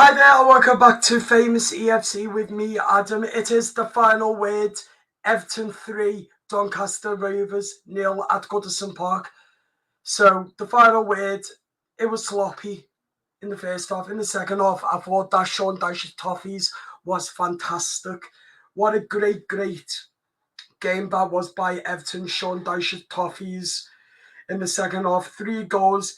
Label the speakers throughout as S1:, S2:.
S1: Hi there, and welcome back to Famous EFC with me, Adam. It is the final word. Everton 3, Doncaster Rovers 0 at Goodison Park. So the final word, it was sloppy in the first half. In the second half, I thought that Sean Dyche's Toffees was fantastic. What a great game that was by Everton. Sean Dyche's Toffees in the second half. 3 goals.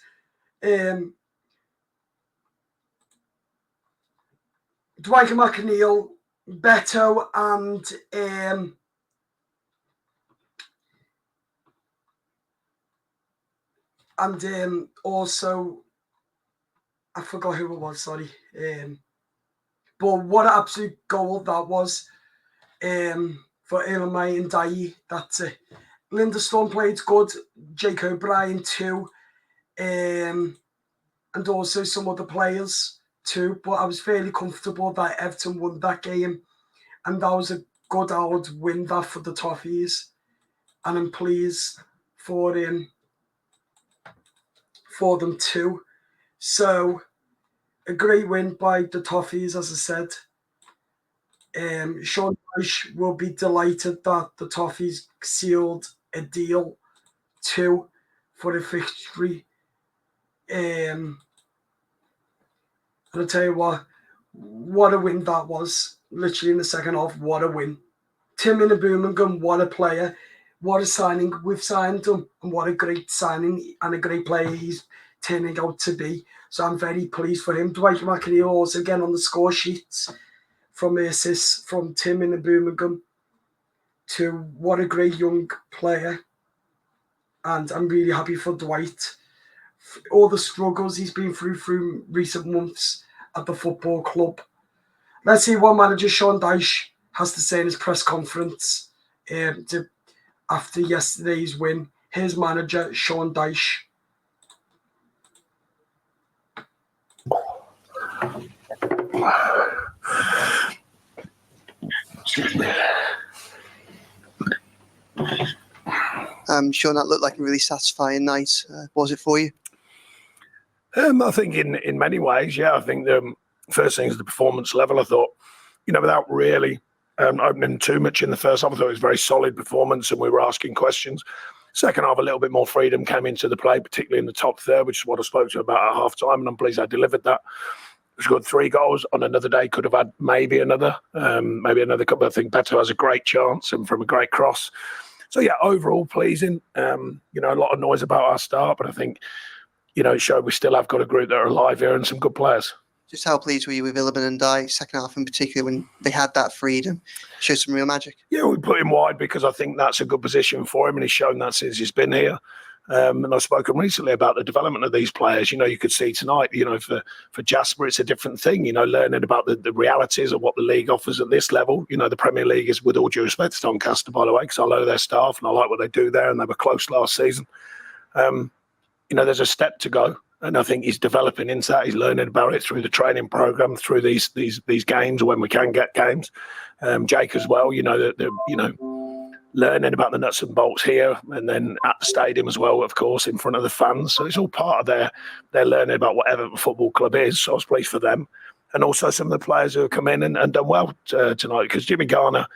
S1: Dwight McNeil, Beto, and also I forgot who it was. Sorry, but what an absolute goal that was for Ilmai and Dai. That's it. Lindstrom played good. Jake O'Brien too, and also some other players too. But I was fairly comfortable that Everton won that game, and that was a good hard win that for the Toffees, and I'm pleased for them too. So a great win by the Toffees, as I said. Sean Dyche will be delighted that the Toffees sealed a deal too for a victory. And I'll tell you what a win that was. Literally in the second half, what a win. Tim in a Birmingham, what a player. What a signing. We've signed him, and what a great signing and a great player he's turning out to be. So I'm very pleased for him. Dwight McNeil also again on the score sheets from assists from Tim in the Birmingham to what a great young player. And I'm really happy for Dwight. All the struggles he's been through recent months at the football club. Let's see what manager Sean Dyche has to say in his press conference after yesterday's win. Here's manager Sean Dyche.
S2: Sean, that looked like a really satisfying night. Was it for you?
S3: I think in many ways, yeah. I think the first thing is the performance level. I thought, without really opening too much in the first half, I thought it was a very solid performance and we were asking questions. Second half, a little bit more freedom came into the play, particularly in the top third, which is what I spoke to about at half time, and I'm pleased I delivered that. We scored 3 goals. On another day, could have had maybe another couple. I think Beto has a great chance and from a great cross. So, yeah, overall pleasing. A lot of noise about our start, but I think, it showed we still have got a group that are alive here and some good players.
S2: Just how pleased were you with Illiman and Dye, second half in particular, when they had that freedom? Showed some real magic. Yeah,
S3: we put him wide because I think that's a good position for him, and he's shown that since he's been here. And I've spoken recently about the development of these players. You could see tonight, for Jasper, it's a different thing, learning about the realities of what the league offers at this level. The Premier League is, with all due respect to Doncaster, by the way, because I know their staff and I like what they do there, and they were close last season. There's a step to go. And I think he's developing into that. He's learning about it through the training program, through these games, when we can get games. Jake as well, learning about the nuts and bolts here, and then at the stadium as well, of course, in front of the fans. So it's all part of their learning about whatever the football club is. So I was pleased for them, and also some of the players who have come in and done well tonight, because Jimmy Garner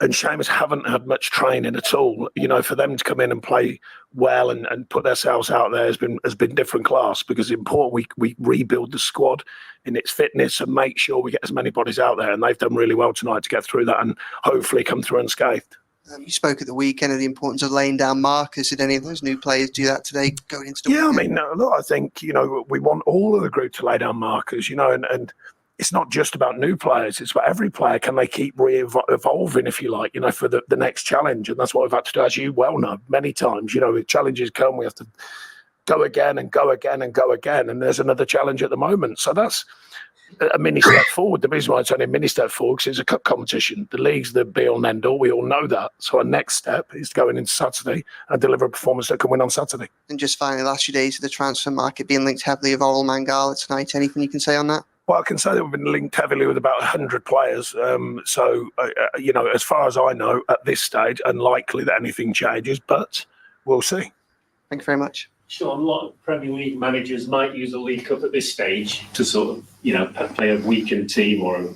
S3: and Seamus haven't had much training at all. For them to come in and play well and put themselves out there has been different class, because it's important we rebuild the squad in its fitness and make sure we get as many bodies out there. And they've done really well tonight to get through that and hopefully come through unscathed.
S2: You spoke at the weekend of the importance of laying down markers. Did any of those new players do that today going into the weekend?
S3: I think, we want all of the group to lay down markers, and it's not just about new players. It's about every player. Can they keep evolving, if you like, for the next challenge? And that's what we've had to do, as you well know, many times. With challenges come, we have to go again and go again and go again. And there's another challenge at the moment. So that's a mini step forward. The reason why it's only a mini step forward is it's a cup competition. The league's the be-all and end-all. We all know that. So our next step is going into Saturday and deliver a performance that can win on Saturday.
S2: And just finally, last few days of the transfer market being linked heavily with Oral Mangala tonight. Anything you can say on that?
S3: Well, I can say that we've been linked heavily with about 100 players. As far as I know, at this stage, unlikely that anything changes, but we'll see.
S2: Thank you very much.
S4: Sean, a lot of Premier League managers might use a League Cup at this stage to sort of, play a weakened team or,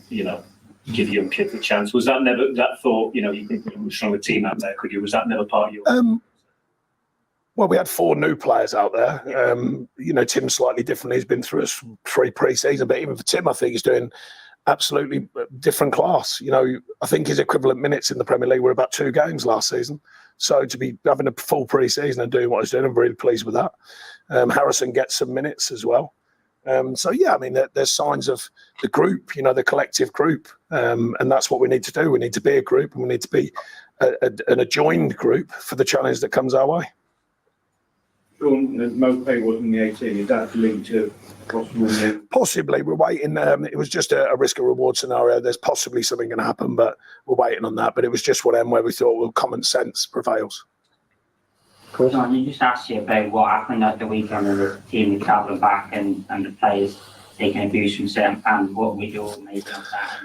S4: give your kid a chance. Was that never that thought? You could put a stronger team out there, could you? Was that never part of your?
S3: Well, we had 4 new players out there. Tim's slightly different. He's been through 3 pre-season, but even for Tim, I think he's doing absolutely different class. I think his equivalent minutes in the Premier League were about 2 games last season. So to be having a full pre-season and doing what he's doing, I'm really pleased with that. Harrison gets some minutes as well. There's signs of the group, the collective group, and that's what we need to do. We need to be a group, and we need to be a joined group for the challenge that comes our way.
S5: Sean, Mopay wasn't the 18. Is that linked to possible?
S3: Possibly. We're waiting. It was just a risk and reward scenario. There's possibly something going to happen, but we're waiting on that. But it was just where we thought common sense prevails.
S6: Sean, you just asked you about what happened at the weekend with the team travelling back and the players taking abuse from certain fans. What we do maybe on that.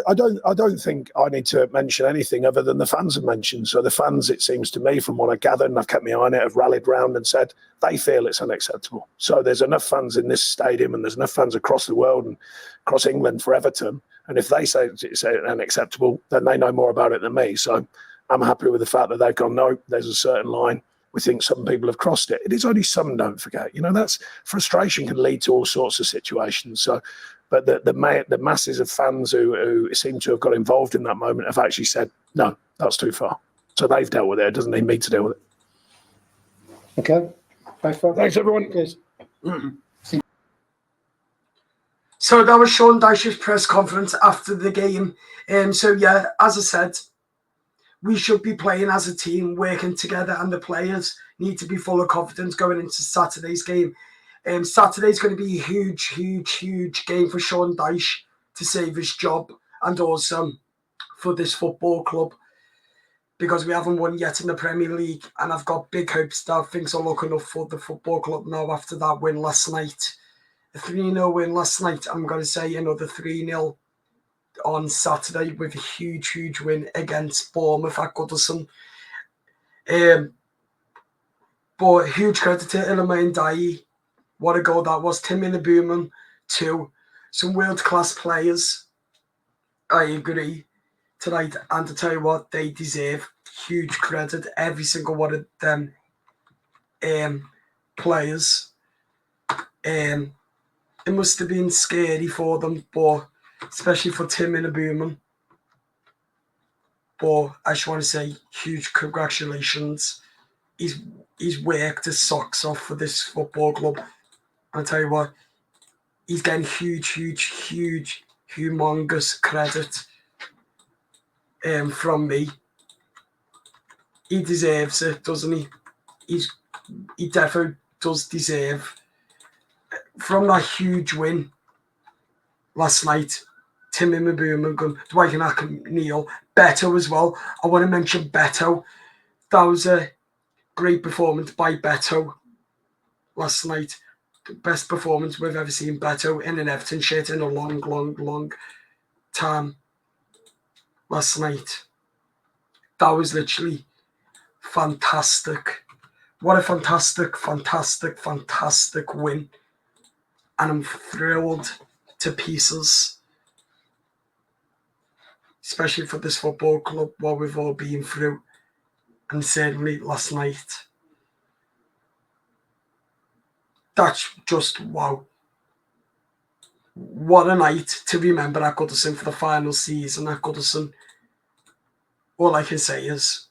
S3: I don't think I need to mention anything other than the fans have mentioned. So the fans, it seems to me, from what I gathered, and I've kept my eye on it, have rallied round and said they feel it's unacceptable. So there's enough fans in this stadium and there's enough fans across the world and across England for Everton. And if they say it's unacceptable, then they know more about it than me. So I'm happy with the fact that they've gone, no, there's a certain line. We think some people have crossed it. It is only some, don't forget. That's frustration can lead to all sorts of situations. So, but the masses of fans who seem to have got involved in that moment have actually said, no, that's too far. So they've dealt with it. It doesn't need me to deal with it.
S7: Okay.
S3: Thanks, everyone.
S7: Cheers.
S1: So that was Sean Dyche's press conference after the game. As I said, we should be playing as a team, working together, and the players need to be full of confidence going into Saturday's game. Saturday's going to be a huge, huge, huge game for Sean Dyche to save his job and also for this football club, because we haven't won yet in the Premier League, and I've got big hopes that things are looking up for the football club now after that win last night. A 3-0 win last night. I'm going to say another 3-0 on Saturday with a huge, huge win against Bournemouth at Goodison. But huge credit to Iliman Ndiaye. What a goal that was. Tim Inabuman too. Some world-class players. I agree tonight. And to tell you what, they deserve huge credit. Every single one of them players. It must have been scary for them, but especially for Tim Inabuman. But I just want to say huge congratulations. He's worked his socks off for this football club. I'll tell you what, he's getting huge, huge, huge, humongous credit from me. He deserves it, doesn't he? He definitely does deserve from that huge win last night. Tim Inabuman, Dwight Neil, Beto as well. I want to mention Beto. That was a great performance by Beto last night. The best performance we've ever seen Beto in an Everton shirt in a long, long, long time last night. That was literally fantastic. What a fantastic, fantastic, fantastic win. And I'm thrilled to pieces. Especially for this football club, what we've all been through. And certainly last night. That's just wow. What a night to remember at Goodison for the final season at Goodison. All I can say is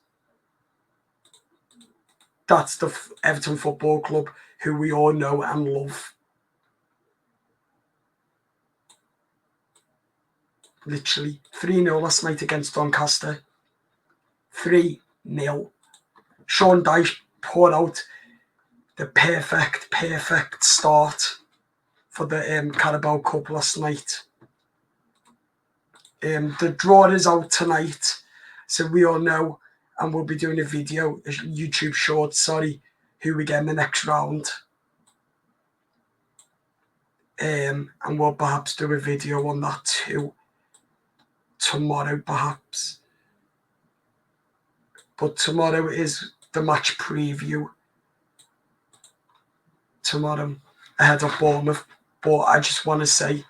S1: that's the Everton Football Club who we all know and love. Literally 3-0 last night against Doncaster. 3-0. Sean Dyche poured out the perfect start for the Carabao Cup last night. The draw is out tonight, so we all know, and we'll be doing a video, a YouTube short, who we get in the next round. And we'll perhaps do a video on that too. Tomorrow, perhaps. But tomorrow is the match preview. tomorrow ahead of Bournemouth. But I just want to say,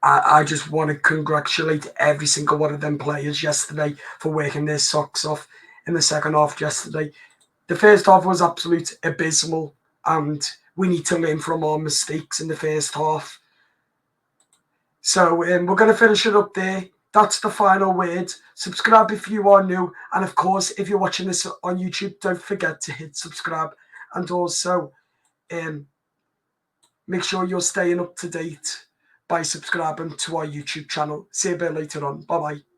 S1: I just want to congratulate every single one of them players yesterday for working their socks off in the second half yesterday. The first half was absolute abysmal, and we need to learn from our mistakes in the first half. So we're going to finish it up there. That's the final word. Subscribe if you are new. And of course, if you're watching this on YouTube, don't forget to hit subscribe. And also make sure you're staying up to date by subscribing to our YouTube channel. See you a bit later on. Bye-bye.